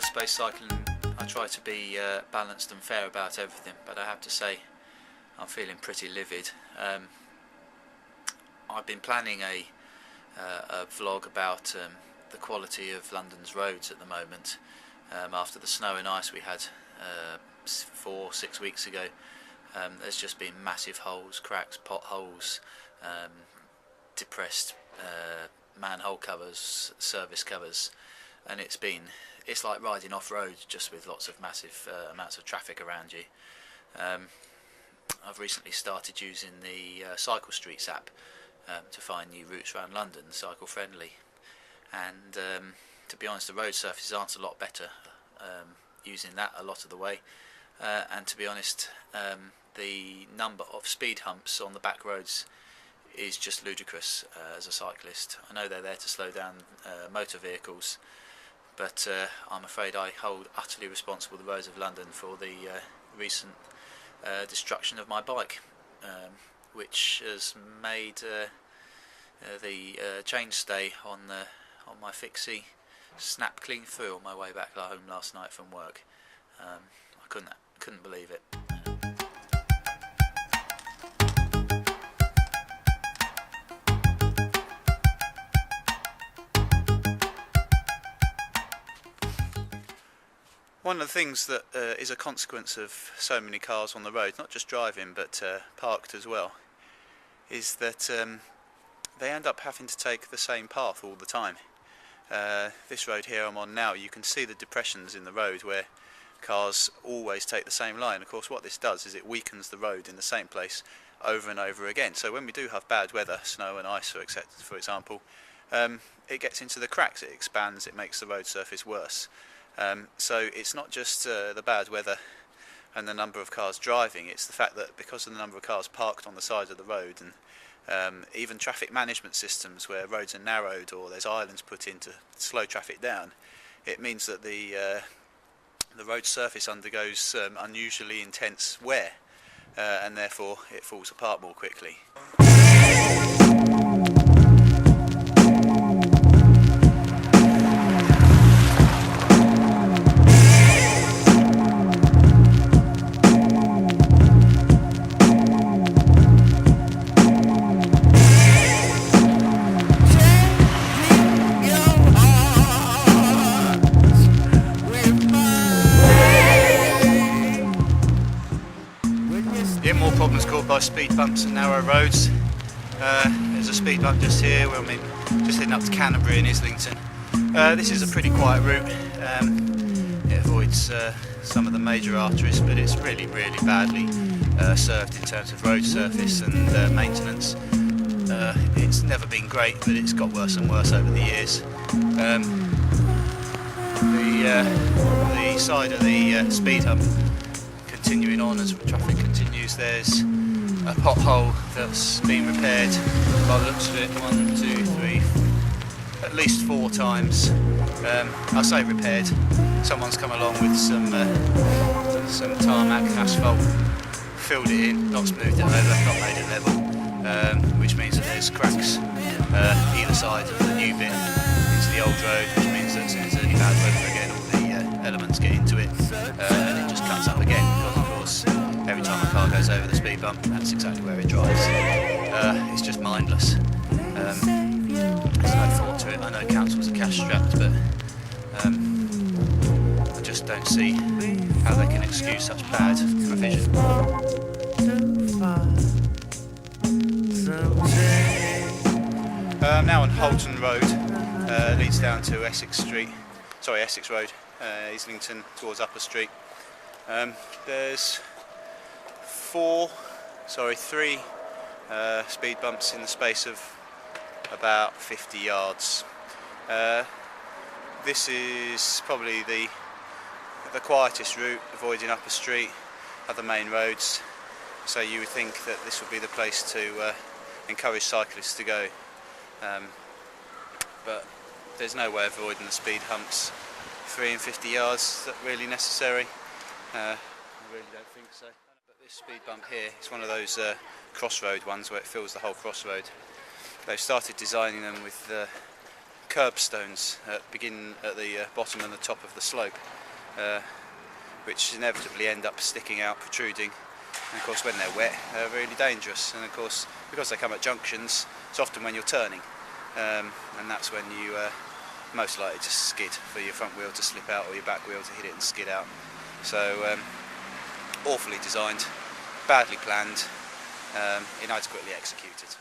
road-space cycling, I try to be balanced and fair about everything, but I have to say I'm feeling pretty livid. I've been planning a vlog about the quality of London's roads at the moment. After the snow and ice we had 4-6 weeks ago, there's just been massive holes, cracks, potholes, depressed manhole covers, service covers, and it's like riding off-road, just with lots of massive amounts of traffic around you. I've recently started using the Cycle Streets app to find new routes around London, cycle friendly, and to be honest, the road surfaces aren't a lot better using that a lot of the way, and to be honest, the number of speed humps on the back roads is just ludicrous as a cyclist. I know they're there to slow down motor vehicles, but I'm afraid I hold utterly responsible the roads of London for the recent destruction of my bike, which has made the chainstay on my fixie snap clean through on my way back home last night from work. I couldn't believe it. One of the things that is a consequence of so many cars on the road, not just driving but parked as well, is that they end up having to take the same path all the time. This road here I'm on now, you can see the depressions in the road where cars always take the same line. Of course, what this does is it weakens the road in the same place over and over again. So when we do have bad weather, snow and ice for example, it gets into the cracks, it expands, it makes the road surface worse. So it's not just the bad weather and the number of cars driving, it's the fact that because of the number of cars parked on the side of the road, and even traffic management systems where roads are narrowed or there's islands put in to slow traffic down, it means that the road surface undergoes unusually intense wear, and therefore it falls apart more quickly. More problems caused by speed bumps and narrow roads. There's a speed bump just here where I'm just heading up to Canterbury and Islington. This is a pretty quiet route. It avoids some of the major arteries, but it's really badly served in terms of road surface and maintenance. It's never been great, but it's got worse and worse over the years. The side of the speed hump, continuing on as traffic continues, there's a pothole that's been repaired by the looks of it 1, 2, 3, at least 4 times. I say repaired, someone's come along with some tarmac asphalt, filled it in, not smoothed it over, not made it level, which means that there's cracks either side of the new bit into the old road, which means that as soon as there's any bad weather again, all the elements get into it, and it just cuts up again, because of course every time a car goes over the speed bump, that's exactly where it drives. It's just mindless. There's no thought to it. I know councils are cash strapped, but I just don't see how they can excuse such bad provision. I'm now on Holton Road, leads down to Essex Road, Islington towards Upper Street. There's 3 speed bumps in the space of about 50 yards. This is probably the quietest route, avoiding Upper Street, other main roads, so you would think that this would be the place to encourage cyclists to go, but there's no way of avoiding the speed humps. 3 and 50 yards, that really necessary? I really don't think so. But this speed bump here is one of those crossroad ones where it fills the whole crossroad. They've started designing them with curbstones begin at the bottom and the top of the slope, which inevitably end up sticking out, protruding, and of course when they're wet they're really dangerous, and of course because they come at junctions it's often when you're turning, and that's when you most likely to skid, for your front wheel to slip out or your back wheel to hit it and skid out. So awfully designed, badly planned, inadequately executed.